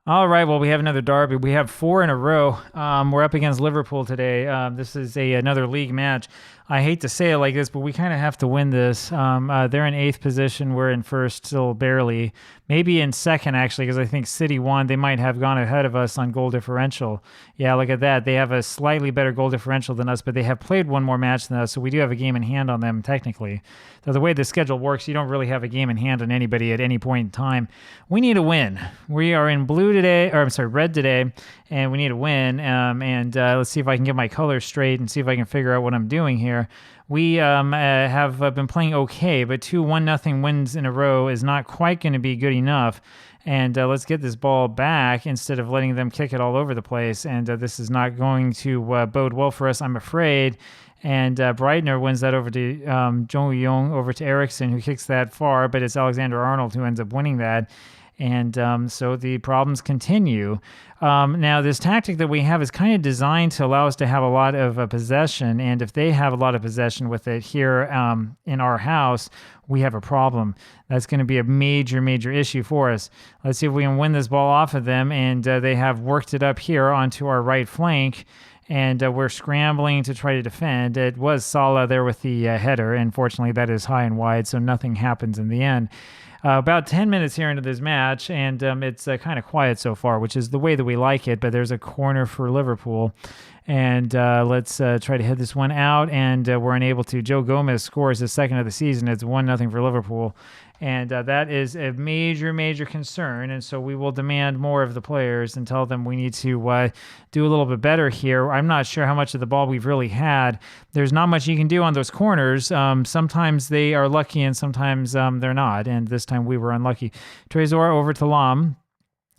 All right, well, we have another derby. We have four in a row. We're up against Liverpool today. This is another league match. I hate to say it like this, but we kind of have to win this. They're in eighth position. We're in first, still barely. Maybe in second, actually, because I think City won. They might have gone ahead of us on goal differential. Yeah, look at that. They have a slightly better goal differential than us, but they have played one more match than us, so we do have a game in hand on them, technically. So the way the schedule works, you don't really have a game in hand on anybody at any point in time. We need a win. We are in blue today, or I'm sorry, red today, and we need a win. And let's see if I can get my colors straight and see if I can figure out what I'm doing here. We have been playing okay, but 2-1-0 wins in a row is not quite going to be good enough. And let's get this ball back instead of letting them kick it all over the place. And this is not going to bode well for us, I'm afraid. And Breitner wins that over to Jong Young, over to Eriksson, who kicks that far, but it's Alexander-Arnold who ends up winning that. And so the problems continue. Now, this tactic that we have is kind of designed to allow us to have a lot of possession. And if they have a lot of possession with it here in our house, we have a problem. That's going to be a major, major issue for us. Let's see if we can win this ball off of them. And they have worked it up here onto our right flank. And we're scrambling to try to defend. It was Salah there with the header. And fortunately, that is high and wide, so nothing happens in the end. About 10 minutes here into this match, and it's kind of quiet so far, which is the way that we like it, but there's a corner for Liverpool. And let's try to hit this one out, and we're unable to. Joe Gomez scores his second of the season. It's 1-0 for Liverpool. And that is a major, major concern. And so we will demand more of the players and tell them we need to do a little bit better here. I'm not sure how much of the ball we've really had. There's not much you can do on those corners. Sometimes they are lucky and sometimes they're not. And this time we were unlucky. Trezor over to Lam.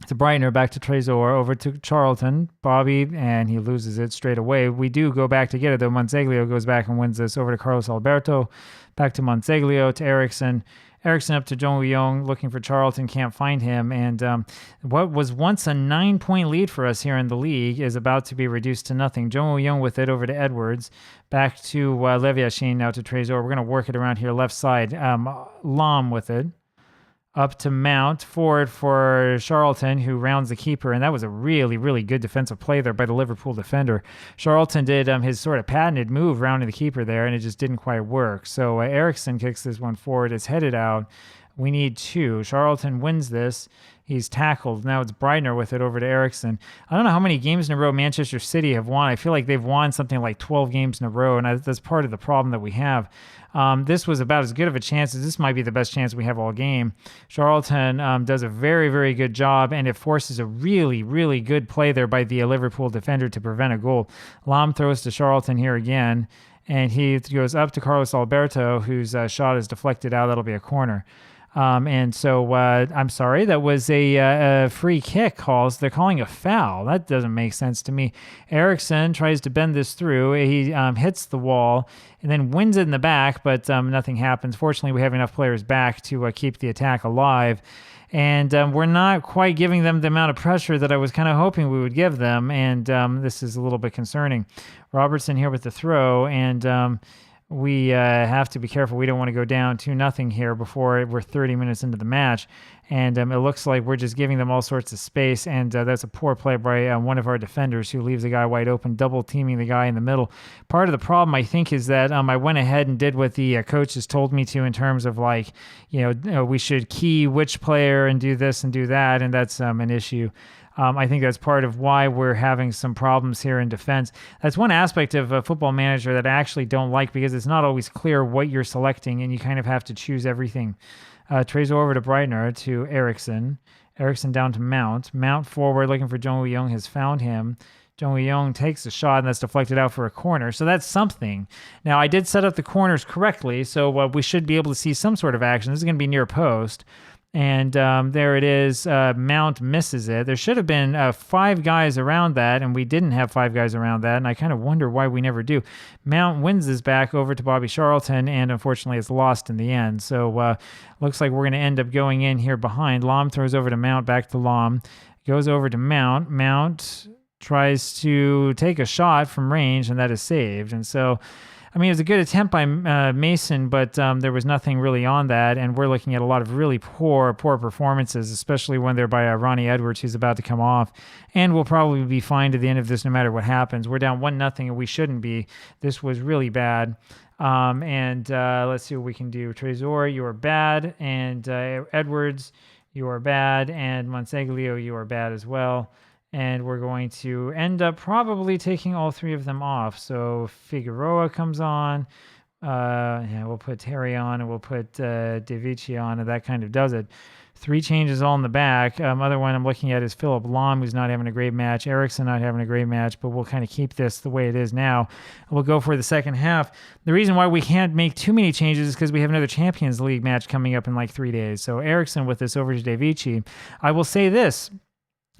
To Breitner, back to Trezor, over to Charlton, Bobby, and he loses it straight away. We do go back to get it, though. Monseglio goes back and wins this over to Carlos Alberto, back to Monseglio, to Eriksson. Eriksson up to Jong Young, looking for Charlton, can't find him. And what was once a 9-point lead for us here in the league is about to be reduced to nothing. Jong Young with it over to Edwards, back to Leviashin, now to Trezor. We're going to work it around here, left side. Lam with it. Up to Mount, forward for Charlton, who rounds the keeper, and that was a really, really good defensive play there by the Liverpool defender. Charlton did his sort of patented move rounding the keeper there, and it just didn't quite work. So Eriksson kicks this one forward. It's headed out. We need two. Charlton wins this. He's tackled. Now it's Breitner with it over to Eriksson. I don't know how many games in a row Manchester City have won. I feel like they've won something like 12 games in a row, and that's part of the problem that we have. This was about as good of a chance as this might be the best chance we have all game. Charlton does a very, very good job, and it forces a really, really good play there by the Liverpool defender to prevent a goal. Lam throws to Charlton here again, and he goes up to Carlos Alberto, whose shot is deflected out. That'll be a corner. And so I'm sorry, that was a free kick calls. They're calling a foul. That doesn't make sense to me. Eriksson tries to bend this through. He hits the wall and then wins it in the back, but nothing happens. Fortunately, we have enough players back to keep the attack alive. And we're not quite giving them the amount of pressure that I was kind of hoping we would give them. And this is a little bit concerning. Robertson here with the throw, and we have to be careful. We don't want to go down 2-0 here before we're 30 minutes into the match. And it looks like we're just giving them all sorts of space. And that's a poor play by one of our defenders who leaves the guy wide open, double teaming the guy in the middle. Part of the problem, I think, is that I went ahead and did what the coaches told me to in terms of we should key which player and do this and do that. And that's an issue. I think that's part of why we're having some problems here in defense. That's one aspect of a Football Manager that I actually don't like because it's not always clear what you're selecting and you kind of have to choose everything. Trezor over to Breitner to Eriksson. Eriksson down to Mount. Mount forward looking for Jong Young, has found him. Jong Young takes a shot and that's deflected out for a corner. So that's something. Now, I did set up the corners correctly, so we should be able to see some sort of action. This is going to be near post. And there it is. Mount misses it. There should have been 5 guys around that, and we didn't have 5 guys around that, and I kind of wonder why we never do. Mount wins this back over to Bobby Charlton, and unfortunately it's lost in the end. So looks like we're going to end up going in here behind. Lam throws over to Mount, back to Lam. Goes over to Mount. Mount tries to take a shot from range, and that is saved. And so I mean, it was a good attempt by Mason, but there was nothing really on that. And we're looking at a lot of really poor performances, especially when they're by Ronnie Edwards, who's about to come off. And we'll probably be fine to the end of this no matter what happens. We're down 1-0, and we shouldn't be. This was really bad. And let's see what we can do. Trezor, you are bad. And Edwards, you are bad. And Monseglio, you are bad as well. And we're going to end up probably taking all three of them off. So Figueroa comes on. We'll put Terry on, and we'll put De Vici on, and that kind of does it. 3 changes all in the back. Other one I'm looking at is Philip Lahm, who's not having a great match. Eriksson not having a great match, but we'll kind of keep this the way it is now. We'll go for the second half. The reason why we can't make too many changes is because we have another Champions League match coming up in like 3 days. So Eriksson with this over to De Vici. I will say this.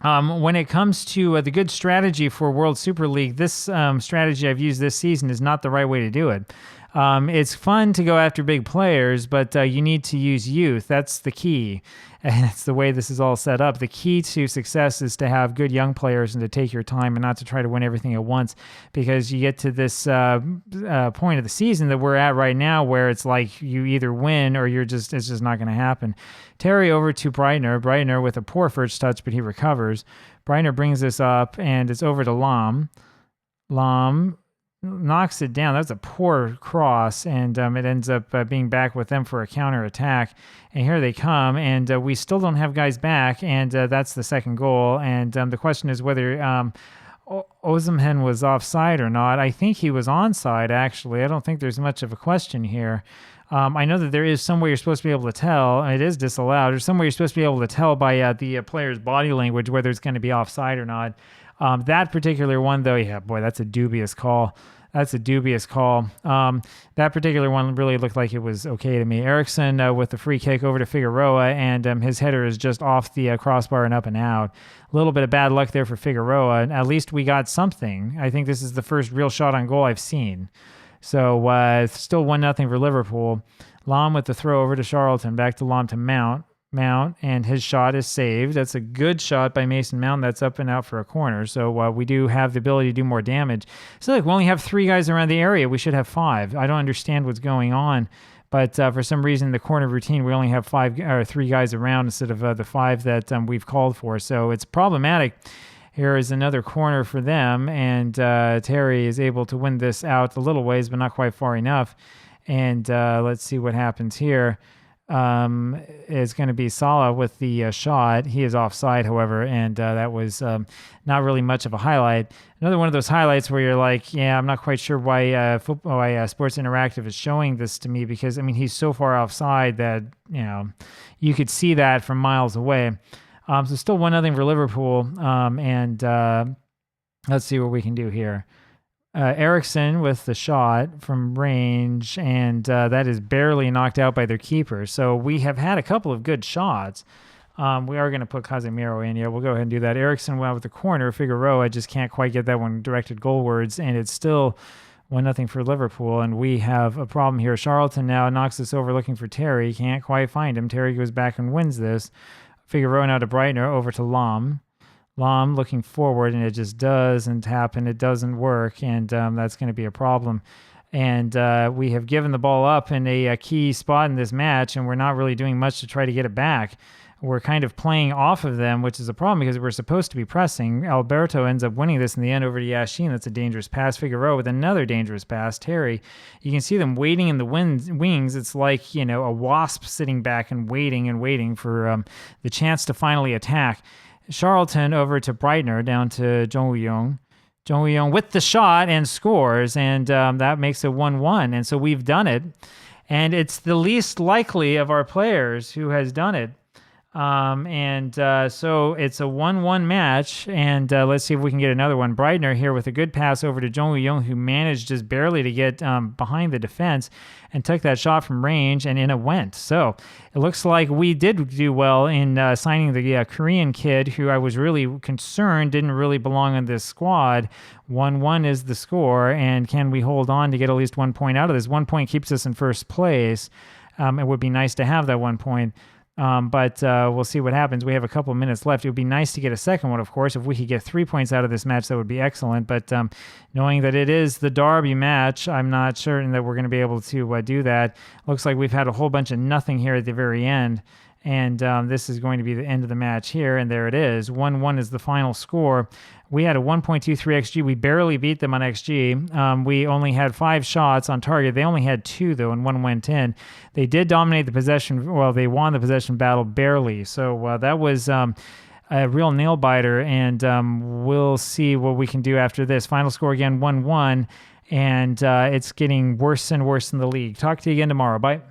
When it comes to the good strategy for World Super League, this strategy I've used this season is not the right way to do it. It's fun to go after big players, but you need to use youth. That's the key. And that's the way this is all set up. The key to success is to have good young players and to take your time and not to try to win everything at once, because you get to this point of the season that we're at right now where it's like you either win or it's just not going to happen. Terry over to Breitner. Breitner with a poor first touch, but he recovers. Breitner brings this up, and it's over to Lahm. Lahm knocks it down. That's a poor cross, and it ends up being back with them for a counter attack. And here they come, and we still don't have guys back, and that's the second goal. And the question is whether Osimhen was offside or not. I think he was onside, actually. I don't think there's much of a question here. I know that there is some way you're supposed to be able to tell. It is disallowed. There's some way you're supposed to be able to tell by the player's body language whether it's going to be offside or not. That particular one, though, yeah, boy, that's a dubious call. That particular one really looked like it was okay to me. Eriksson with the free kick over to Figueroa, and his header is just off the crossbar and up and out. A little bit of bad luck there for Figueroa. At least we got something. I think this is the first real shot on goal I've seen. So still 1-0 for Liverpool. Lahm with the throw over to Charlton. Back to Lahm to Mount, and his shot is saved. That's a good shot by Mason Mount. That's up and out for a corner. So we do have the ability to do more damage. So look, we only have 3 guys around the area. We should have 5. I don't understand what's going on. But for some reason, the corner routine, we only have 3 guys around instead of the 5 that we've called for. So it's problematic. Here is another corner for them, and Terry is able to win this out a little ways, but not quite far enough. And let's see what happens here. It's going to be Salah with the shot. He is offside, however, and that was not really much of a highlight. Another one of those highlights where you're like, yeah, I'm not quite sure why Sports Interactive is showing this to me, because, I mean, he's so far offside that, you could see that from miles away. So still 1-0 for Liverpool, and let's see what we can do here. Eriksson with the shot from range, and that is barely knocked out by their keeper. So we have had a couple of good shots. We are going to put Casemiro in. Yeah, we'll go ahead and do that. Eriksson went out with the corner. Figueroa just can't quite get that one directed goalwards, and it's still 1-0 for Liverpool, and we have a problem here. Charlton now knocks this over looking for Terry. Can't quite find him. Terry goes back and wins this. Figueroa now to Breitner, over to Lahm. Lahm looking forward, and it just doesn't happen. It doesn't work, and that's going to be a problem. And we have given the ball up in a key spot in this match, and we're not really doing much to try to get it back. We're kind of playing off of them, which is a problem because we're supposed to be pressing. Alberto ends up winning this in the end over to Yashin. That's a dangerous pass. Figueroa with another dangerous pass. Terry, you can see them waiting in the wings. It's like, a wasp sitting back and waiting for the chance to finally attack. Charlton over to Breitner, down to Jong Woo-young. Jong Woo-young with the shot and scores, and that makes it 1-1. And so we've done it, and it's the least likely of our players who has done it. So it's a 1-1 match, and let's see if we can get another one. Breitner here with a good pass over to Jong Woo-young, who managed just barely to get behind the defense and took that shot from range, and in it went. So it looks like we did do well in signing the Korean kid, who I was really concerned didn't really belong in this squad. 1-1 is the score, and can we hold on to get at least 1 point out of this? 1 point keeps us in first place. It would be nice to have that 1 point. But we'll see what happens. We have a couple of minutes left. It would be nice to get a second one, of course. If we could get 3 points out of this match, that would be excellent. But knowing that it is the Derby match, I'm not certain that we're going to be able to do that. Looks like we've had a whole bunch of nothing here at the very end. And this is going to be the end of the match here. And there it is. 1-1 is the final score. We had a 1.23 XG. We barely beat them on XG. We only had 5 shots on target. They only had 2, though, and 1 went in. They did dominate the possession. Well, they won the possession battle barely. So that was a real nail-biter, and we'll see what we can do after this. Final score again, 1-1, and it's getting worse and worse in the league. Talk to you again tomorrow. Bye.